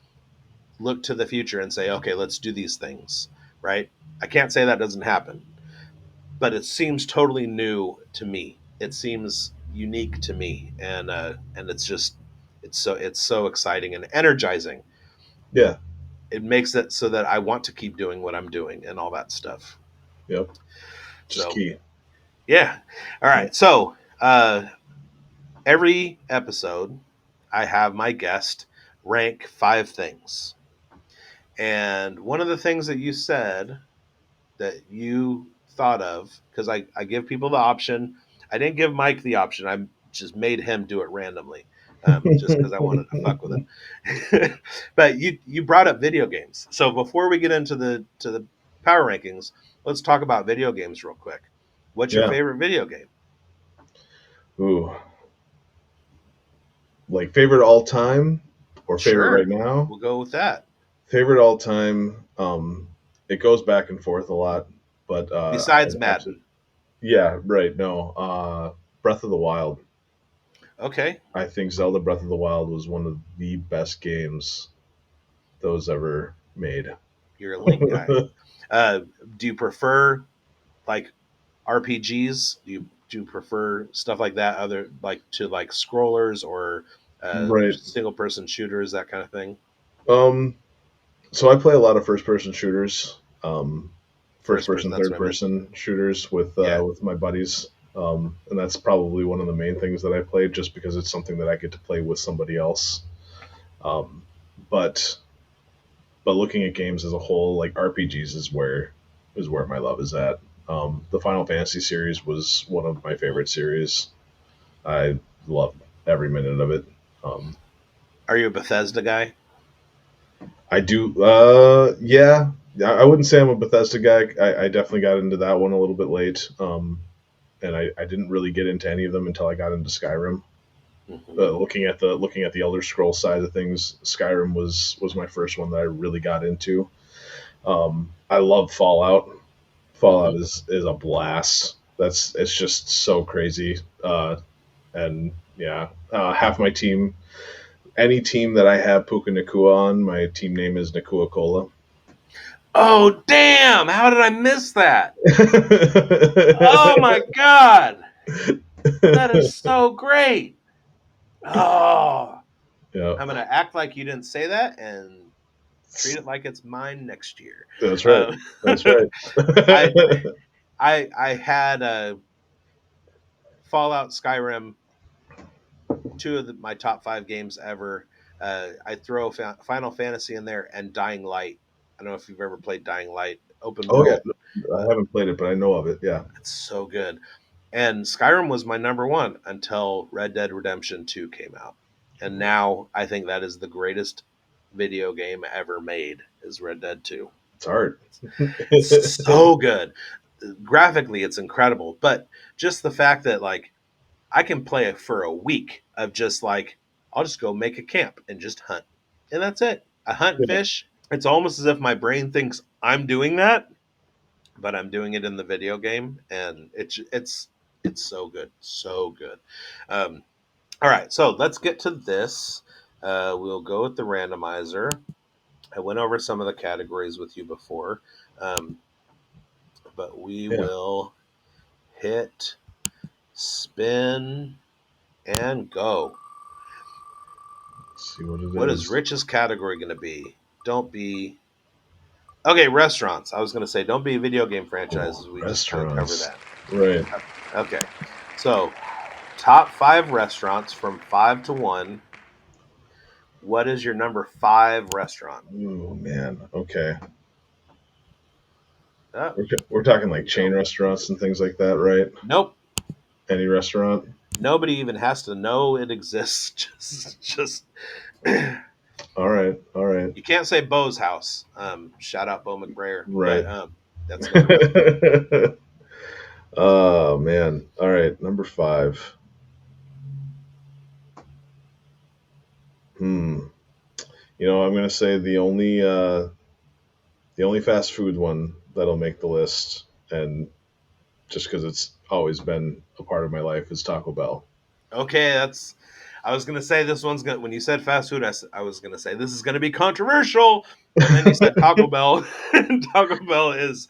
look to the future and say, okay, let's do these things, right? I can't say that doesn't happen, but it seems totally new to me. It seems unique to me, and it's just it's so exciting and energizing. Yeah. It makes it so that I want to keep doing what I'm doing and all that stuff. Yep. Just So key. yeah, all Yep. right. So every episode, I have my guest rank 5 things, and one of the things that you said that you thought of, because I give people the option. I didn't give Mike the option. I just made him do it randomly, just because I wanted to fuck with him. But you brought up video games, so before we get into the power rankings, let's talk about video games real quick. What's your Yeah. favorite video game? Ooh. Like favorite all time or favorite right Sure, now? we'll go with that. Favorite all time. It goes back and forth a lot, but Besides I'd have to. Madden. Yeah. Right. No. Breath of the Wild. Okay, I think Zelda Breath of the Wild was one of the best games that was ever made. you're a Link guy. Uh, do you prefer like RPGs? Do you prefer stuff like that? Other like to like scrollers or Right. single person shooters, that kind of thing. Um, so I play a lot of first person shooters, first First person. person, That's third what I meant. person shooters Yeah, with my buddies. And that's probably one of the main things that I play just because it's something that I get to play with somebody else. Um, but looking at games as a whole, like RPGs is where my love is at. The Final Fantasy series was one of my favorite series. I loved every minute of it. Um, are you a Bethesda guy? I do. Yeah. I wouldn't say I'm a Bethesda guy. I definitely got into that one a little bit late, and I didn't really get into any of them until I got into Skyrim. Hmm. Looking at the Elder Scrolls side of things, Skyrim was my first one that I really got into. I love Fallout. Fallout Hmm. is a blast. It's just so crazy. And yeah, half my team, any team that I have Puka Nakua on, my team name is Nakua Cola. Oh damn! How did I miss that? Oh my god, that is so great. Oh, Yeah. I'm gonna act like you didn't say that and treat it like it's mine next year. That's right. Um, That's right. I I had a Fallout, Skyrim, two of my top five games ever. I throw Final Fantasy in there and Dying Light. I don't know if you've ever played Dying Light, open Oh yeah, world. I haven't played it, but I know of it. Yeah. It's so good. And Skyrim was my number one until Red Dead Redemption 2 came out. And now I think that is the greatest video game ever made is Red Dead 2. It's hard. It's so good. Graphically it's incredible, but just the fact that like I can play it for a week of just like I'll just go make a camp and just hunt. And that's it. I hunt and Yeah, fish. It's almost as if my brain thinks I'm doing that, but I'm doing it in the video game, and it's so good, so good. Um, all right, so let's get to this. We'll go with the randomizer. I went over some of the categories with you before, um, but we yeah. will hit spin and go. Let's see what it What is is. Rich's category going to be? Don't be okay. Restaurants. I was going to say don't be video game franchises. We just kind of cover Restaurants. that. Right. Okay, so top five restaurants from 5 to 1. What is your number five restaurant? Oh man. Okay. Oh, We're talking like chain go. restaurants and things like that, right? Nope. Any restaurant. Nobody even has to know it exists. Just you All right. All right. can't say Bo's house. Shout out Bo McBrayer, but Right. that's number five. Oh man. All right. Number five. Hmm. I'm gonna say the only fast food one that'll make the list, and just because it's always been a part of my life, is Taco Bell. Okay, that's. I was gonna say this one's gonna. When you said fast food, I was gonna say this is gonna be controversial, and then you said Taco Bell. Taco Bell is.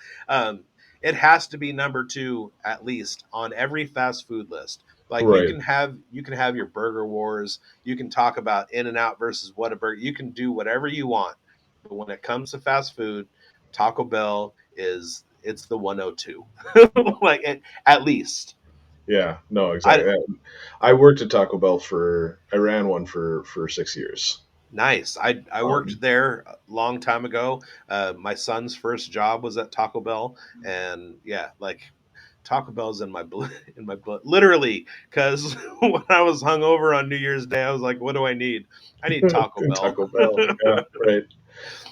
It has to be number two at least on every fast food list. Like Right. you can have your burger wars. You can talk about In and Out versus Whataburger. You can do whatever you want, but when it comes to fast food, Taco Bell is it's the 102. Like at least. Yeah. No. I Exactly. I worked at Taco Bell I ran one for 6 years. Nice. I worked Um, there a long time ago. My son's first job was at Taco Bell, and yeah, like Taco Bell's in my blood, in my blood, literally. Because when I was hungover on New Year's Day, I was like, "What do I need? I need Taco Bell." Taco Bell. Yeah. Right.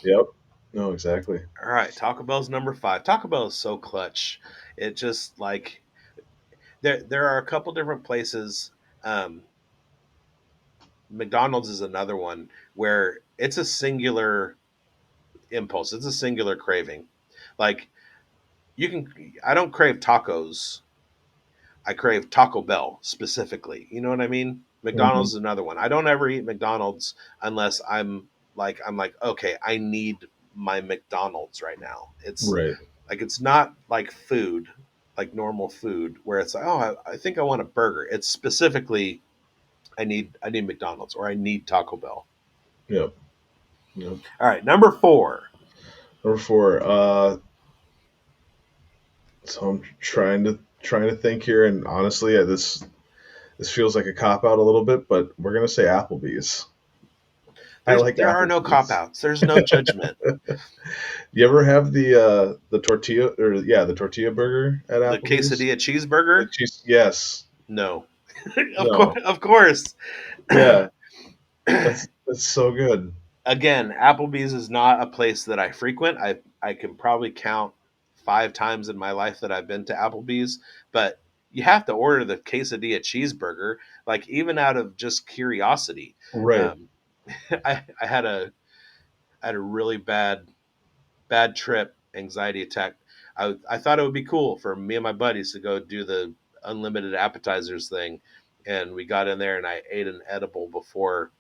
Yep. No. Exactly. All right, Taco Bell's number five. Taco Bell is so clutch. It just like there are a couple different places. Um, McDonald's is another one where it's a singular impulse. It's a singular craving. Like you can I don't crave tacos. I crave Taco Bell specifically. You know what I mean? Hmm. McDonald's is another one. I don't ever eat McDonald's unless I'm like, okay, I need my McDonald's right now. It's Right. like it's not like food, like normal food, where it's like, oh, I think I want a burger. It's specifically I need McDonald's or I need Taco Bell. Yep. Yep. All right, number four. Number four. So I'm trying to think here, and honestly, this feels like a cop out a little bit, but we're gonna say Applebee's. I like There are no cop Applebee's. outs. There's no judgment. You ever have the tortilla, or yeah, the tortilla burger at The Applebee's? quesadilla The cheeseburger? cheese, yes, No. no, Of course. yeah, that's so good. Again, Applebee's is not a place that I frequent. I can probably count 5 times in my life that I've been to Applebee's, but you have to order the quesadilla cheeseburger, like even out of just curiosity. Right, Um, I had a really bad trip, anxiety attack. I thought it would be cool for me and my buddies to go do the unlimited appetizers thing, and we got in there and I ate an edible before,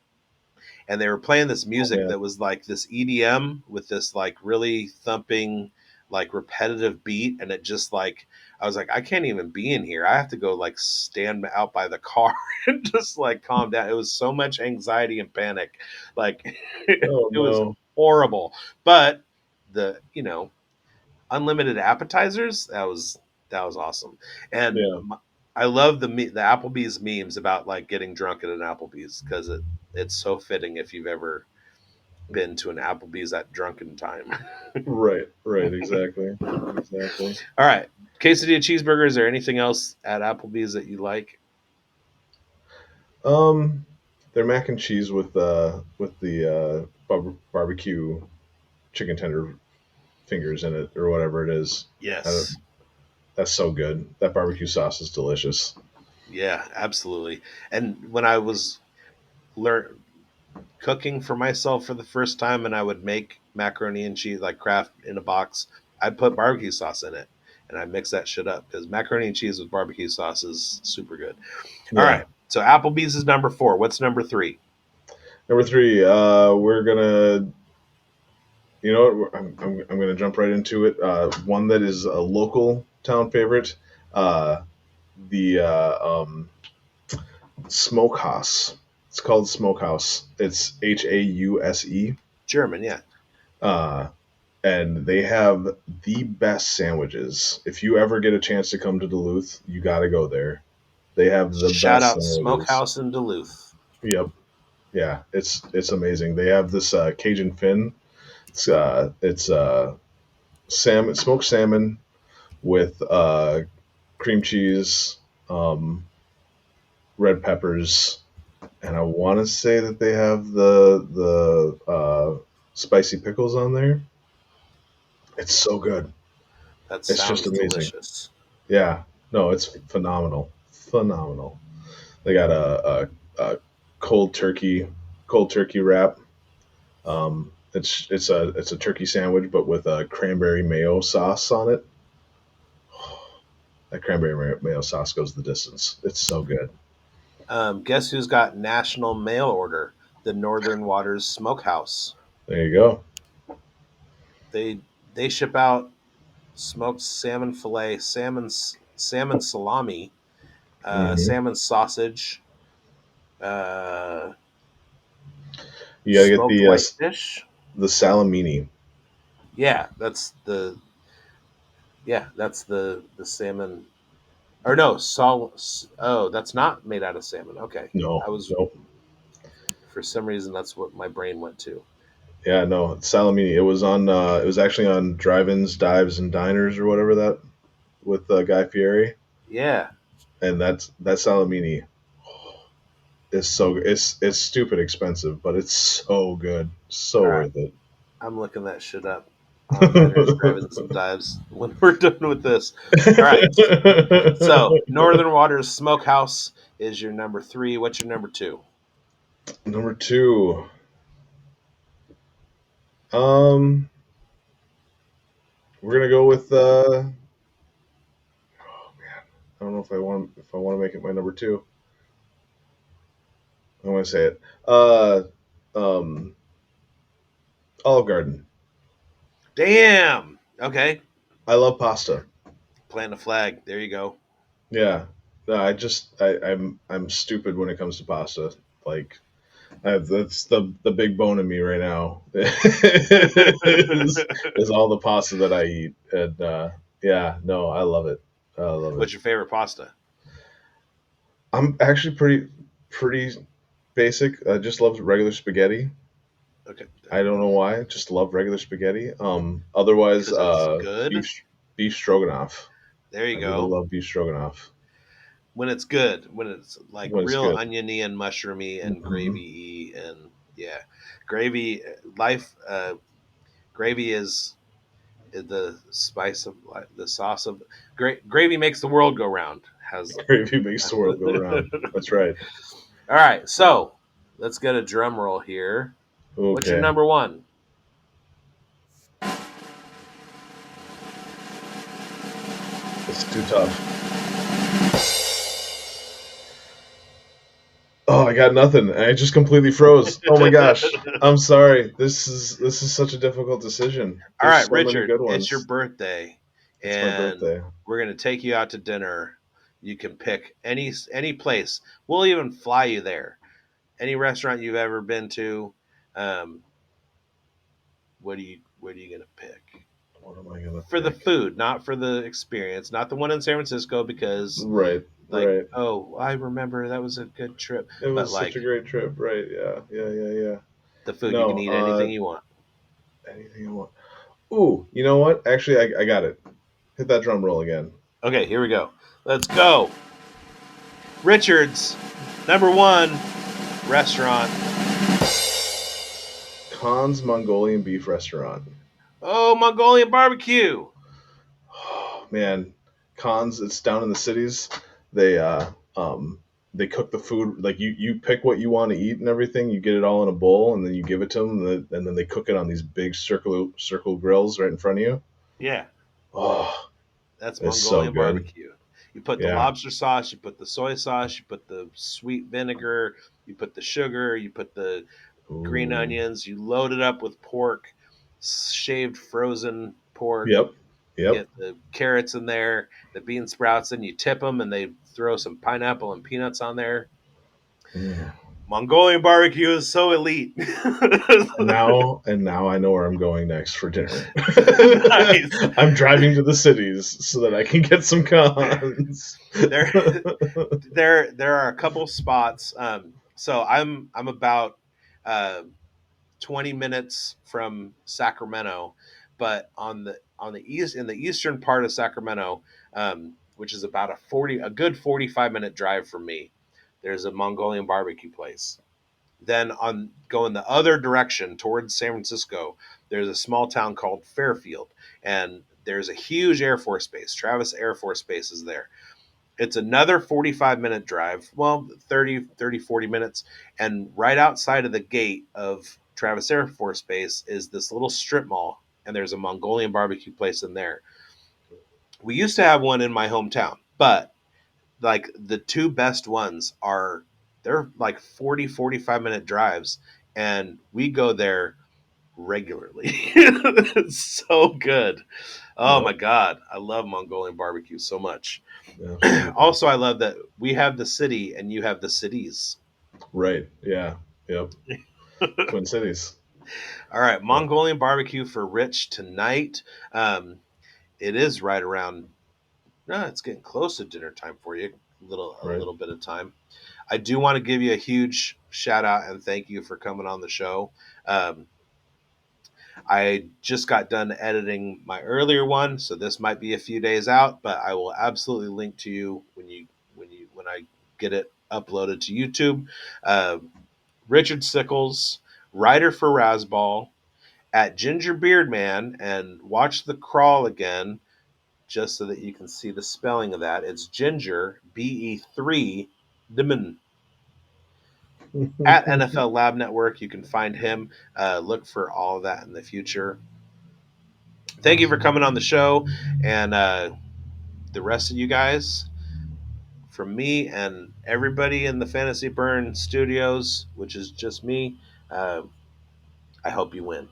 and they were playing this oh music man, that was like this EDM with this like really thumping, like repetitive beat, and it just like I was like, I can't even be in here. I have to go like stand out by the car and just like calm down. It was so much anxiety and panic. Like Oh it was no. horrible. But the, unlimited appetizers, that was awesome. And Yeah. I love the Applebee's memes about like getting drunk at an Applebee's because it's so fitting if you've ever been to an Applebee's at drunken time. Right. Right. Exactly. Exactly. All right. Quesadilla cheeseburger. Is there anything else at Applebee's that you like? Um, their mac and cheese with the barbecue chicken tender fingers in it or whatever it is. I don't, Yes. that's so good. That barbecue sauce is delicious. Yeah, absolutely. And when I was learn cooking for myself for the first time, and I would make macaroni and cheese like Kraft in a box, I'd put barbecue sauce in it, and I mix that shit up because macaroni and cheese with barbecue sauce is super good. All Yeah. right. So Applebee's is number 4. What's number 3? Number three, we're gonna, you know what? I'm gonna jump right into it. One that is a local town favorite. Uh, the Smokehouse. It's called Smokehouse. It's Hause. German. Yeah. Uh, and they have the best sandwiches. If you ever get a chance to come to Duluth, you got to go there. They have the Shout best out sandwiches. Smokehouse in Duluth. Yep. Yeah, it's amazing. They have this Cajun fin. It's salmon, smoked salmon with cream cheese, um, red peppers, and I want to say that they have the spicy pickles on there. It's so good. That It's just sounds amazing. delicious. Yeah, no, it's phenomenal, phenomenal. They got a cold turkey, cold turkey wrap. It's a turkey sandwich, but with a cranberry mayo sauce on it. That cranberry mayo sauce goes the distance. It's so good. Guess who's got national mail order? The Northern Waters Smokehouse. There you go. They they ship out smoked salmon fillet, salmon salami, Hmm. salmon sausage, uh, You gotta get smoked whitefish. the salamini. Yeah, that's the salmon. Or no, Oh, that's not made out of salmon. Okay, I No, was no, for some reason that's what my brain went to. yeah, no, salamini. It was on. It was actually on drive-ins, dives, and diners or whatever that with Guy Fieri, Yeah. and that salamini is so. It's stupid expensive, but it's so good, All so right. worth it. I'm looking that shit up on diners, drive-ins, and dives when we're done with this. All right. So Northern Waters Smokehouse is your number 3. What's your number 2? Number two, um, we're gonna go with. I don't know if I want to make it my number two. I want to say it. Um, Olive Garden. Damn. Okay. I love pasta. Plant a flag. There you go. Yeah. No, I'm stupid when it comes to pasta. Like that's the big bone in me right now. is all the pasta that I eat, and yeah, no, I love it. I love it. What's your favorite pasta? I'm actually pretty basic. I just love regular spaghetti. Okay. I don't know why. I just love regular spaghetti. Otherwise, Because it's good. beef stroganoff. There I you really go. love beef stroganoff When it's good, when it's like when it's real good. oniony and mushroomy and Hmm. gravy and yeah, gravy life. Gravy is the spice of the sauce of gravy makes the world go round. Has Gravy makes the world go round. That's right. all right. So let's get a drum roll here. What's your Okay, number 1? it's too tough. Oh, I got nothing. I just completely froze. Oh my gosh. I'm sorry. This is such a difficult decision. All There's right, so many Richard, good it's your ones. birthday, It's my and birthday. we're gonna take you out to dinner. You can pick any place. We'll even fly you there. Any restaurant you've ever been to. Um, what are you gonna pick? What am I gonna For the pick? food, not for the experience, not the one in San Francisco because Right, like, right. oh, I remember that was a good trip, It but was such like a great trip. Right. Yeah. Yeah. Yeah. Yeah. the food, you can No. eat anything you want. Anything you want. Ooh, you know what? Actually, I got it. Hit that drum roll again. Okay, here we go. Let's go. Richard's number one restaurant. Khan's Mongolian Beef Restaurant. Oh, Mongolian barbecue. Oh, man, Khan's. It's down in the cities. They um they cook the food like you pick what you want to eat and everything. You get it all in a bowl and then you give it to them and then they cook it on these big circle grills right in front of you. Yeah, Oh, that's it's so Mongolian good. barbecue. You put the Yeah. lobster sauce, you put the soy sauce, you put the sweet vinegar, you put the sugar, you put the green Ooh. onions, you load it up with pork, shaved frozen pork. Yep. You Yep. get the carrots in there, the bean sprouts, and you tip them, and they throw some pineapple and peanuts on there. Mm. Mongolian barbecue is so elite. And now I know where I'm going next for dinner. Nice. I'm driving to the cities so that I can get some cons. There, there are a couple spots. So I'm about uh, 20 minutes from Sacramento, but on the east in the eastern part of Sacramento, which is about a good 45-minute drive from me. There's a Mongolian barbecue place. Then on going the other direction towards San Francisco, there's a small town called Fairfield, and there's a huge Air Force base. Travis Air Force Base is there. It's another 45-minute drive, well, 40 minutes. And right outside of the gate of Travis Air Force Base is this little strip mall, and there's a Mongolian barbecue place in there. We used to have one in my hometown, but like the two best ones are they're like 45 minute drives, and we go there regularly. It's so good. Oh my Yep, god, I love Mongolian barbecue so much. absolutely. Also, I love that we have the city and you have the cities. Right. Yeah. Yep. Twin Cities. All right, Yep. Mongolian barbecue for Rich tonight. Um, it is right around. No, it's getting close to dinner time for you. A Right. little bit of time. I do want to give you a huge shout out and thank you for coming on the show. Um, I just got done editing my earlier one, so this might be a few days out, but I will absolutely link to you when I get it uploaded to YouTube. Uh, Richard Sickels, writer for Razzball, at Ginger Beard Man, and watch the crawl again just so that you can see the spelling of that. It's Ginger BE3 Dimin. At NFL Lab Network, you can find him. Look for all of that in the future. Thank you for Awesome. coming on the show, and the rest of you guys, from me and everybody in the Fantasy Burn Studios, which is just me. Uh, I hope you win.